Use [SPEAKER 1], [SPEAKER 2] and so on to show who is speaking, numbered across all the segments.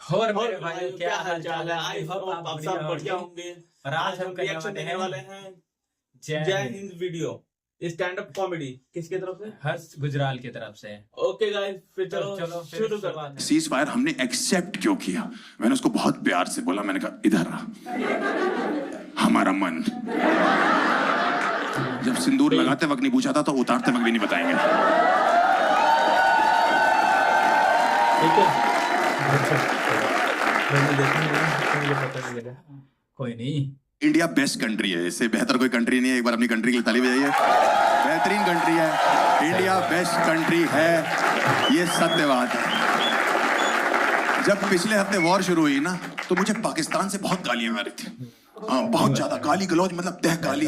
[SPEAKER 1] और मेरे भाई
[SPEAKER 2] क्या हाल चाल है? आई होप आप सब बढ़िया होंगे।
[SPEAKER 1] और आज हम
[SPEAKER 2] रिएक्शन देने वाले हैं जय Hind video stand up comedy. किसकी तरफ से?
[SPEAKER 1] हर्ष गुजराल की तरफ से।
[SPEAKER 2] ओके गाइस, फिर चलो शुरू करते हैं।
[SPEAKER 3] सीज फायर हमने एक्सेप्ट क्यों किया? मैंने उसको बहुत प्यार से बोला, मैंने कहा इधर आ, हमारा मन। जब सिंदूर लगाते वक्त नहीं पूछा था तो उतारते वक्त भी नहीं बताएंगे।
[SPEAKER 2] ठीक है, मैंने देखा नहीं, मुझे पता नहीं लगा।
[SPEAKER 1] कोई नहीं,
[SPEAKER 3] इंडिया बेस्ट कंट्री है, इससे बेहतर कोई कंट्री नहीं है। एक बार अपनी कंट्री के लिए ताली बजाइए। बेहतरीन कंट्री है, इंडिया बेस्ट कंट्री है, ये सत्य बात है। जब पिछले हफ्ते वॉर शुरू हुई ना, तो मुझे पाकिस्तान से बहुत गालियां आ रही थी। हाँ, बहुत ज्यादा गाली गलौज, मतलब तह गाली।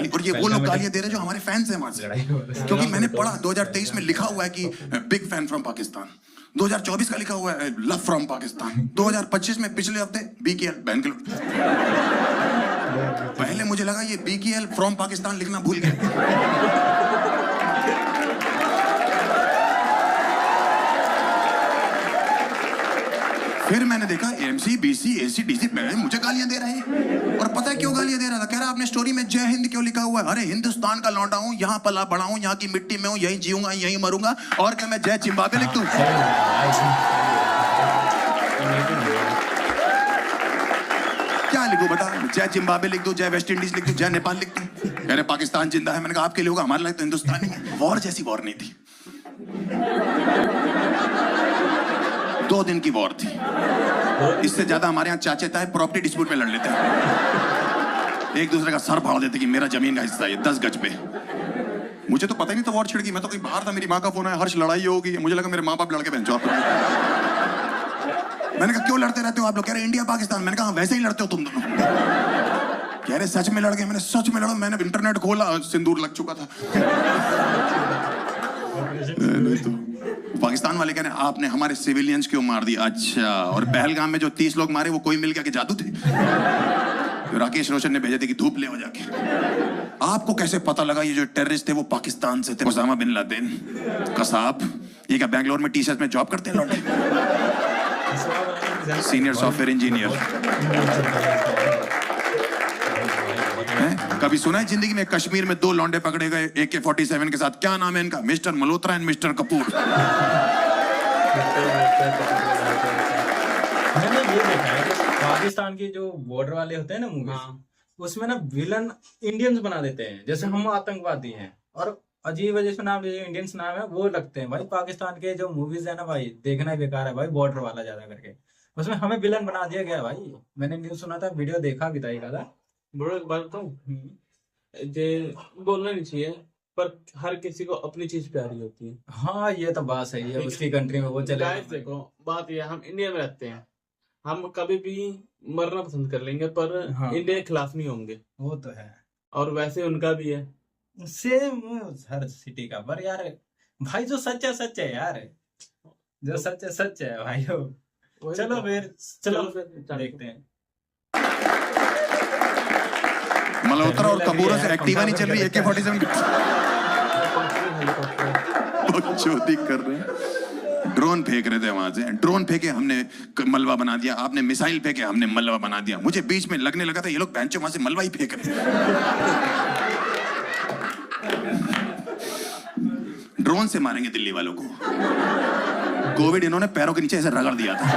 [SPEAKER 3] और ये वो लोग गालियां दे रहे हैं जो हमारे फैंस हैं वहां से। क्योंकि मैंने पढ़ा 2023 में लिखा हुआ है कि बिग फैन फ्रॉम पाकिस्तान। 2024 का लिखा हुआ है लव फ्रॉम पाकिस्तान। 2025 में पिछले हफ्ते बीकेएल बैन कर। पहले मुझे लगा ये बीकेएल फ्रॉम पाकिस्तान लिखना भूल गए। फिर मैंने देखा एमसी बीसी एसी डीसी मुझे गालियां दे रहे हैं। और पता है क्यों गालियां दे रहा था? कह रहा आपने स्टोरी में जय हिंद क्यों लिखा हुआ है? अरे हिंदुस्तान का लौंडा हूं, यहाँ पला बड़ा हूं, यहाँ की मिट्टी में हूं, यहीं जीऊंगा यहीं मरूंगा। और क्या मैं जय जिम्बाब्वे लिख दूं? क्या लिखूं बता? जय जिम्बाब्वे लिख दूं, जय वेस्ट इंडीज लिख दूं, जय नेपाल लिख दूं? कह रहे पाकिस्तान जिंदा है। मैंने कहा आपके लिए होगा, हमारे लिए तो हिंदुस्तान ही है। वॉर जैसी वॉर नहीं थी, 2 दिन की वॉर थी। इससे ज्यादा हमारे यहाँ चाचे ताए प्रॉपर्टी डिस्प्यूट में लड़ लेते हैं, एक दूसरे का सर फाड़ देते कि मेरा जमीन का हिस्सा है 10 गज पे। मुझे तो पता ही नहीं था वॉर छिड़ गई। मैं तो कहीं बाहर था, मेरी माँ का फोन आया, हर्ष लड़ाई होगी। मुझे लगा मेरे माँ बाप लड़के बहन। मैंने कहा क्यों लड़ते रहते हो आप लोग? कह रहे इंडिया पाकिस्तान। मैंने कहा वैसे ही लड़ते हो तुम दोनों। कह रहे सच में लड़ गए। मैंने सच में लड़ा। मैंने इंटरनेट खोला, सिंदूर लग चुका था। पाकिस्तान वाले कह रहे हैं आपने हमारे सिविलियंस क्यों मार दिया? अच्छा, और पहलगाम में जो 30 लोग मारे वो कोई मिल गया कि जादू थे? तो राकेश रोशन ने भेजे थे कि धूप ले हो जाके। आपको कैसे पता लगा ये जो टेररिस्ट थे वो पाकिस्तान से थे? ओसामा बिन लादेन, कसाब, ये क्या बैंगलोर में टी-शर्ट में जॉब करते हैं लौंडे? Senior software engineer. कभी सुना है जिंदगी में कश्मीर में 2 लौंडे पकड़े गए AK-47 के साथ? क्या नाम है इनका? Mister Malhotra and mister Kapoor.
[SPEAKER 1] मैंने ये देखा है कि पाकिस्तान के जो बॉर्डर वाले होते हैं ना मूवीज, उसमें ना विलन इंडियंस बना देते हैं, जैसे हम आतंकवादी हैं। और अजीब अजीब नाम जो इंडियंस नाम है वो लगते हैं। भाई पाकिस्तान के जो मूवीज है ना भाई, देखना ही बेकार है भाई, बॉर्डर वाला ज्यादा करके। उसमें हमें विलन बना दिया गया भाई। मैंने न्यूज सुना था, वीडियो देखा भी था एक आधा।
[SPEAKER 2] बड़ो एक बात बताऊं, जे बोलना नहीं चाहिए, पर हर किसी को अपनी चीज प्यारी होती है।
[SPEAKER 1] हाँ, ये तो बात सही है, उसकी कंट्री में वो चले।
[SPEAKER 2] देखो बात ये, हम इंडिया में रहते हैं, हम कभी भी मरना पसंद कर लेंगे, पर इंडिया के खिलाफ नहीं होंगे। वो तो है, और वैसे उनका भी है
[SPEAKER 1] सेम हर सिटी का। पर यार भाई जो सच है यार, जो सच है भाई। चलो फिर देखते हैं।
[SPEAKER 3] मल्होत्रा और कपूर से एक्टिवा नहीं चल रही, AK-47 चोटी कर रहे हैं। ड्रोन फेंक रहे थे वहां से, ड्रोन फेंके हमने मलबा बना दिया, आपने मिसाइल फेंके हमने मलबा बना दिया। मुझे बीच में लगने लगा था ये लोग बेंचों वहां से मलबा ही फेंक रहे हैं। ड्रोन से मारेंगे दिल्ली वालों को। कोविड इन्होंने पैरों के नीचे ऐसे रगड़ दिया था।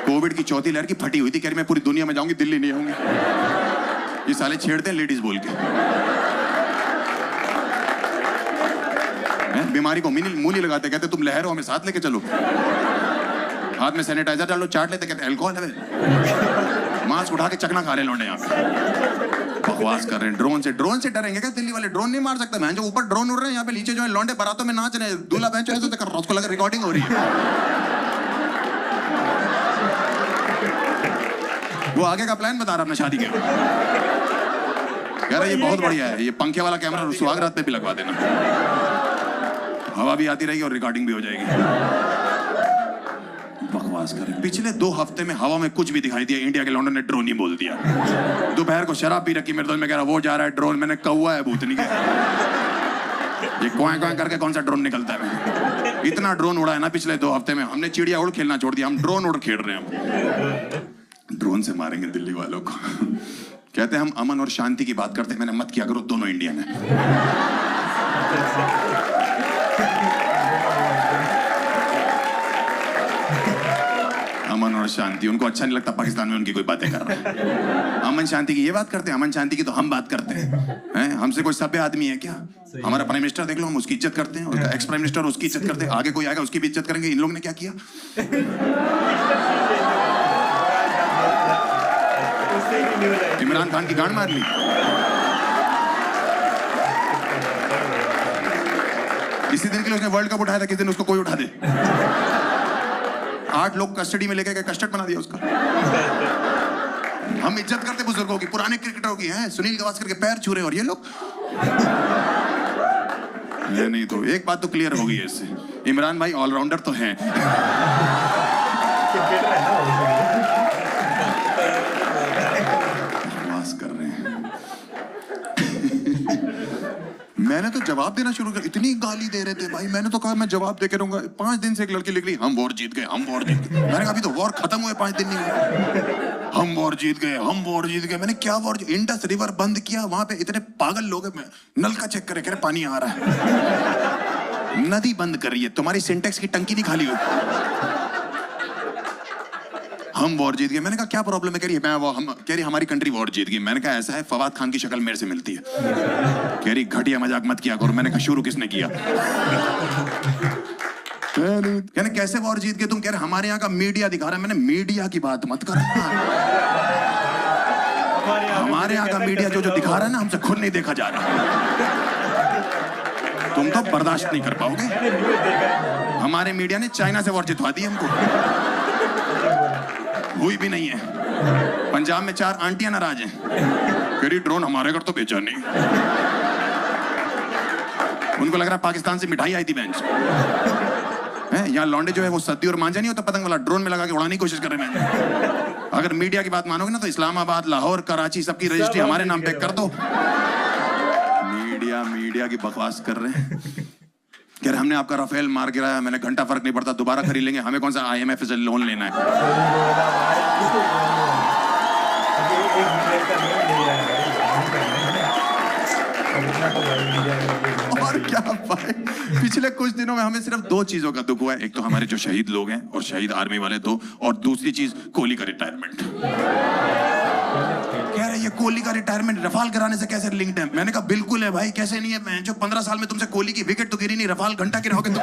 [SPEAKER 3] कोविड की चौथी लहर की फटी हुई थी, कह रही मैं पूरी दुनिया में जाऊंगी, दिल्ली नहीं आऊंगी। ये साले छेड़ते हैं लेडीज बोल के। बीमारी को मुंह नहीं लगाते, कहते तुम लहर हो हमें साथ लेके चलो। हाथ में सैनिटाइजर डालो, चाट लेते, कहते अल्कोहल है। मास्क उठा के चकना खा रहे लौंडे यहाँ पे। बकवास कर रहे हैं। ड्रोन से डरेंगे क्या? दिल्ली वाले ड्रोन नहीं मार सकते। मैं जो ऊपर ड्रोन उड़ रहे हैं, यहाँ पे नीचे जो है लौंडे बारातों में नाच रहे हैं, दूल्हा बहन ऐसे कर रहा है, उसको लगा रिकॉर्डिंग हो रही है। वो आगे का प्लान बता रहा अपने शादी के। कह रहा ये बहुत बढ़िया है, ये पंखे वाला कैमरा सुहागरात पे भी लगवा देना, हवा भी आती रहेगी और रिकॉर्डिंग भी हो जाएगी। बकवास करें। पिछले 2 हफ्ते में हवा में कुछ भी दिखाई दिया, इंडिया के लौंडे ने ड्रोन ही बोल दिया। दोपहर को शराब पी रखी मेरे दोस्त में, कह रहा वो जा रहा है ड्रोन। मैंने कौवा है भूतनी के, ये क्वां क्वां करके कौन सा ड्रोन निकलता है? इतना ड्रोन उड़ा है ना पिछले 2 हफ्ते में, हमने चिड़िया उड़ खेलना छोड़ दिया, हम ड्रोन उड़ खेल रहे हैं। ड्रोन से मारेंगे दिल्ली वालों को। कहते हैं हम अमन और शांति की बात करते हैं, मैंने मत किया करो, दोनों इंडियन है। अमन और शांति, उनको अच्छा नहीं लगता पाकिस्तान में उनकी कोई बातें कर रहा है। अमन शांति की ये बात करते हैं, अमन शांति की तो हम बात करते हैं। हमसे कोई सभ्य आदमी है क्या? हमारा प्राइम मिनिस्टर देख लो, हम उसकी इज्जत करते हैं, उसका एक्स प्राइम मिनिस्टर उसकी इज्जत करते हैं, आगे कोई आएगा उसकी भी इज्जत करेंगे। इन लोगों ने क्या किया? इमरान खान की गांड मार ली। इसी दिन के लिए उसने वर्ल्ड कप उठाया था, किस दिन उसको कोई उठा दे। 8 लोग कस्टडी में लेके गए, कस्टर्ड बना दिया उसका। हम इज्जत करते बुजुर्गों की, पुराने क्रिकेटरों की हैं, सुनील गावस्कर के पैर छू रहे और ये लोग। ये नहीं तो एक बात तो क्लियर हो गई है इससे, इमरान भाई ऑलराउंडर तो हैं। बकवास कर रहे हैं। मैंने तो जवाब देना शुरू किया, इतनी गाली दे रहे थे भाई, मैंने तो कहा मैं जवाब दे के रहूंगा। 5 दिन से एक लड़की लिख रही, हम वॉर जीत गए, हम वॉर जीत गए। मैंने कहा अभी तो वॉर खत्म हुए 5 दिन नहीं हुए। हम वॉर जीत गए, हम वॉर जीत गए। मैंने क्या वॉर? इंडस रिवर बंद किया, वहां पे इतने पागल लोग हैं, नल का चेक करे, कह रहे पानी आ रहा है। नदी बंद कर रही है, तुम्हारी सिंटेक्स की टंकी नहीं खाली हुई। हम वॉर जीत गए। मैंने कहा क्या प्रॉब्लम है? कह रही हमारी कंट्री वॉर जीत गई। मैंने कहा ऐसा है, फवाद खान की शक्ल मेरे से मिलती है। कह रही घटिया मजाक मत किया करो। मैंने कहा शुरू किसने किया? कहने कैसे वॉर जीत गए तुम? कह रहे हमारे यहाँ का मीडिया दिखा रहा है। मैंने मीडिया की बात मत कर। हमारे यहाँ का मीडिया जो दिखा रहा है ना, हमसे खुद नहीं देखा जा रहा। तुम तो बर्दाश्त नहीं कर पाओगे। हमारे मीडिया ने चाइना से वॉर जितवा दी हमको, हुई भी नहीं है। पंजाब में 4 आंटियां नाराज हैं, कह ड्रोन हमारे घर तो बेचा नहीं। उनको लग रहा है पाकिस्तान से मिठाई आई थी बेंच। यहाँ लौंडे जो है वो सद्दी और मांझा नहीं होता पतंग वाला, ड्रोन में लगा के उड़ाने की कोशिश कर रहे हैं। अगर मीडिया की बात मानोगे ना तो इस्लामाबाद, लाहौर, कराची सबकी रजिस्ट्री हमारे नाम पे कर दो। मीडिया की बकवास कर रहे हैं। कह रहे हमने आपका राफेल मार गिराया। मैंने घंटा फर्क नहीं पड़ता, दोबारा खरीद लेंगे, हमें कौन सा IMF से लोन लेना है। और क्या भाई, पिछले कुछ दिनों में हमें सिर्फ 2 चीजों का दुख हुआ है। एक तो हमारे जो शहीद लोग हैं और शहीद आर्मी वाले 2, और दूसरी चीज कोहली का रिटायरमेंट। कह रहे ये कोहली का रिटायरमेंट रफाल कराने से कैसे लिंक्ड है? मैंने कहा बिल्कुल है भाई, कैसे नहीं है। मैं जो 15 साल में तुमसे कोहली की विकेट तो गिरी नहीं, रफाल घंटा गिराओगे तुम।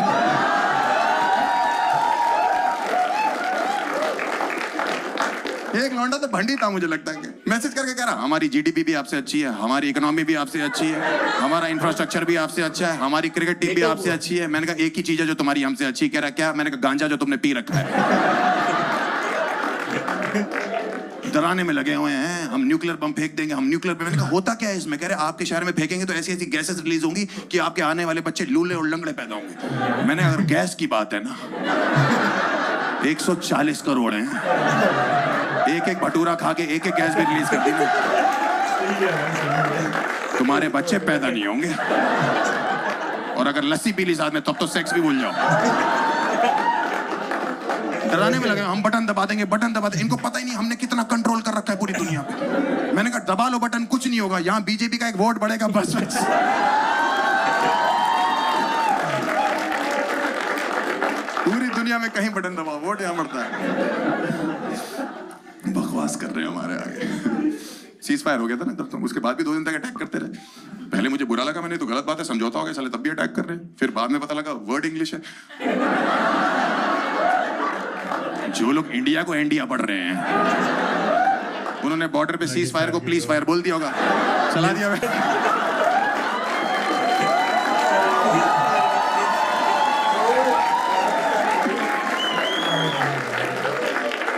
[SPEAKER 3] एक लौंडा तो भंडी था मुझे लगता है, मैसेज करके कह रहा हमारी GDP भी आपसे अच्छी है, हमारी इकोनॉमी भी आपसे अच्छी है, हमारा इंफ्रास्ट्रक्चर भी आपसे अच्छा है, हमारी क्रिकेट टीम भी आपसे अच्छी है। मैंने कहा एक ही चीज है जो तुम्हारी हमसे अच्छी। कह रहा क्या? मैंने कहा गांजा जो तुमने पी रखा है। डराने में लगे हुए हैं, हम न्यूक्लियर बम फेंक देंगे, हम न्यूक्लियर बम। मैंने कहा होता क्या है इसमें? कह रहे आपके शहर में फेंकेंगे तो ऐसी ऐसी गैसेस रिलीज होंगी कि आपके आने वाले बच्चे लूले और लंगड़े पैदा होंगे। मैंने अगर गैस की बात है ना, 140 करोड़ हैं, एक भटूरा खा के एक गैस भी रिलीज कर दी ना, तुम्हारे बच्चे पैदा नहीं होंगे। और अगर लस्सी पी ली साथ में, तब तो सेक्स भी भूल जाओ। डराने में लगे, हम बटन दबा देंगे, बटन दबा देंगे। इनको पता ही नहीं हमने कितना कंट्रोल कर रखा है पूरी दुनिया पे। मैंने कहा दबा लो बटन, कुछ नहीं होगा, यहाँ बीजेपी का एक वोट बढ़ेगा बस। पूरी दुनिया में कहीं बटन दबाओ, वोट यहाँ बढ़ता है। बकवास कर रहे हैं हमारे आगे। सीज फायर हो गया था ना तब, तो उसके बाद भी 2 दिन तक अटैक करते रहे। पहले मुझे बुरा लगा, मैंने तो गलत बात है, समझौता हो गया साले, तब भी अटैक कर रहे हैं। फिर बाद में पता लगा वर्ड इंग्लिश है। जो लोग इंडिया को इंडिया पढ़ रहे हैं, उन्होंने बॉर्डर पे सीज फायर को प्लीज फायर बोल दिया होगा, चला दिया।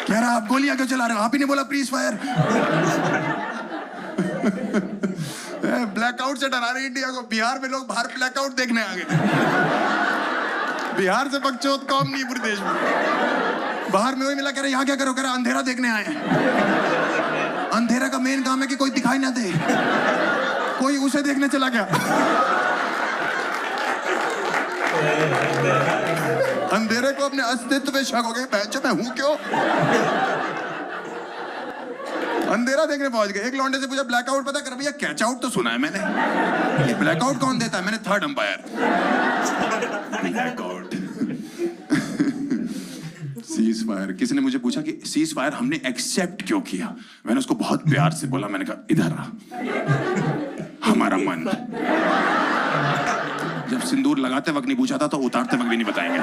[SPEAKER 3] कह रहा आप गोलियां क्यों चला रहे हो? आप ही ने बोला प्लीज फायर। ब्लैकआउट से डरा रहे इंडिया को। बिहार में लोग बाहर ब्लैकआउट देखने आ गए। बिहार से बकचोद कौम नहीं पूरे देश में। बाहर में वही मिला, कह रहे यहाँ क्या करो? कह रहे अंधेरा देखने आए। अंधेरा का मेन काम है कि कोई दिखाई ना दे, कोई उसे देखने चला गया। अंधेरे को अपने अस्तित्व पे शक हो गया, बहनचोद मैं हूं क्यों? अंधेरा देखने पहुंच गए। एक लौंडे से पूछा ब्लैकआउट पता कर? भैया कैच आउट तो सुना है मैंने, ये ब्लैकआउट कौन देता है? मैंने third umpire. Blackout. Cease fire. किसी ने मुझे पूछा कि सीज फायर हमने एक्सेप्ट क्यों किया? मैंने उसको बहुत प्यार से बोला, मैंने कहा इधर आ, हमारा मन। जब सिंदूर लगाते वक्त नहीं पूछा था तो उतारते वक्त भी नहीं बताएंगे।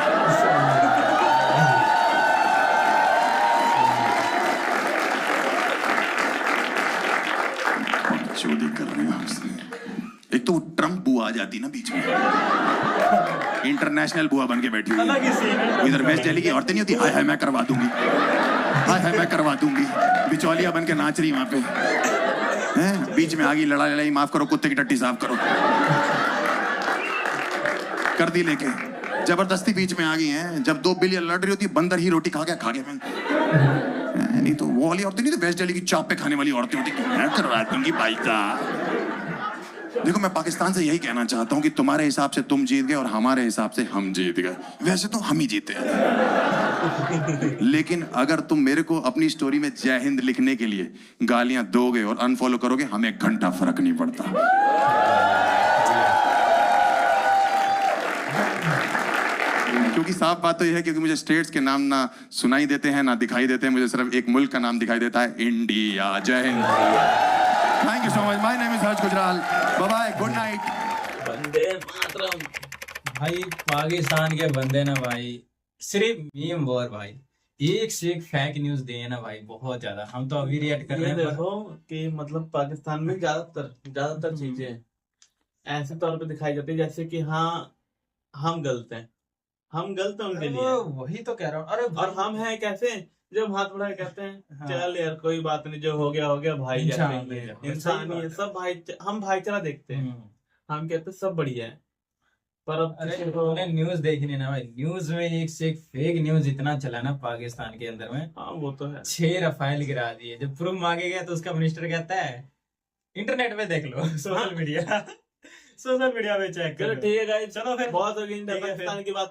[SPEAKER 3] चोरी कर रहे हैं आपसे। एक तो ट्रम्प बुआ आ जाती ना बीच में, इंटरनेशनल बुआ बन के बैठी हुई है। इधर वेस्ट दिल्ली की औरतें नहीं होती, हाय हाय मैं करवा दूंगी, हाय हाय मैं करवा दूंगी, बिचौलिया बन के नाच रही वहां पे हैं? बीच में आ गई, लड़ा लड़ाई, माफ करो कुत्ते की टट्टी साफ करो, कर दी लेके जबरदस्ती बीच में आ गई हैं। जब 2 बिलियन लड़ रही होती, बंदर ही रोटी खा गया मैं। नहीं तो वो वाली औरतें नहीं तो वेस्ट दिल्ली की चाप पे खाने वाली औरतें होती, मैं करवा दूंगी भाई साहब। देखो मैं पाकिस्तान से यही कहना चाहता हूं कि तुम्हारे हिसाब से तुम जीत गए और हमारे हिसाब से हम जीत गए। वैसे तो हम ही जीते हैं, लेकिन अगर तुम मेरे को अपनी स्टोरी में जय हिंद लिखने के लिए गालियां दोगे और अनफॉलो करोगे, हमें 1 घंटा फर्क नहीं पड़ता। क्योंकि साफ बात तो यह है क्योंकि मुझे स्टेट्स के नाम ना सुनाई देते हैं ना दिखाई देते हैं, मुझे सिर्फ एक मुल्क का नाम दिखाई देता है, इंडिया। जय Hind. Thank you so much. My name is Harsh Gujral. Bye bye, good night.
[SPEAKER 2] वंदे मातरम।
[SPEAKER 1] भाई पाकिस्तान के बंदे ना भाई सिर्फ मीम वॉर भाई, एक से एक फेक न्यूज दे ना भाई, बहुत ज्यादा। हम तो अभी रिएक्ट कर रहे हैं।
[SPEAKER 2] देखो कि मतलब पाकिस्तान में ज्यादातर चीजें ऐसे तौर पे दिखाई जाती है जैसे कि हाँ हम गलत हैं, हम गलत हैं उनके लिए।
[SPEAKER 1] वही तो कह रहा हूँ। अरे
[SPEAKER 2] और हम हैं कैसे, जब हाथ बढ़ा के कहते हैं
[SPEAKER 1] हाँ।
[SPEAKER 2] चल यार कोई बात नहीं, जो हो गया भाई,
[SPEAKER 1] इंसान
[SPEAKER 2] जैसे
[SPEAKER 1] है।
[SPEAKER 2] इंसान ही है सब भाई, हम भाईचारा देखते हैं। हम कहते हैं सब बढ़िया है, पर अब
[SPEAKER 1] अरे उन्हें न्यूज देखनी ना भाई, न्यूज में एक से एक फेक न्यूज इतना चला ना पाकिस्तान के अंदर में।
[SPEAKER 2] हाँ वो तो है।
[SPEAKER 1] 6 रफाइल गिरा दिए। जब प्रूफ मांगे गए तो उसका मिनिस्टर कहता है इंटरनेट पे देख लो, सोशल मीडिया पे चेक
[SPEAKER 2] चलो
[SPEAKER 1] करो।
[SPEAKER 2] ठीक है गाइस,
[SPEAKER 1] चलो फिर
[SPEAKER 2] बहुत हो गई
[SPEAKER 1] ठीक है फिर।
[SPEAKER 2] पाकिस्तान की बात।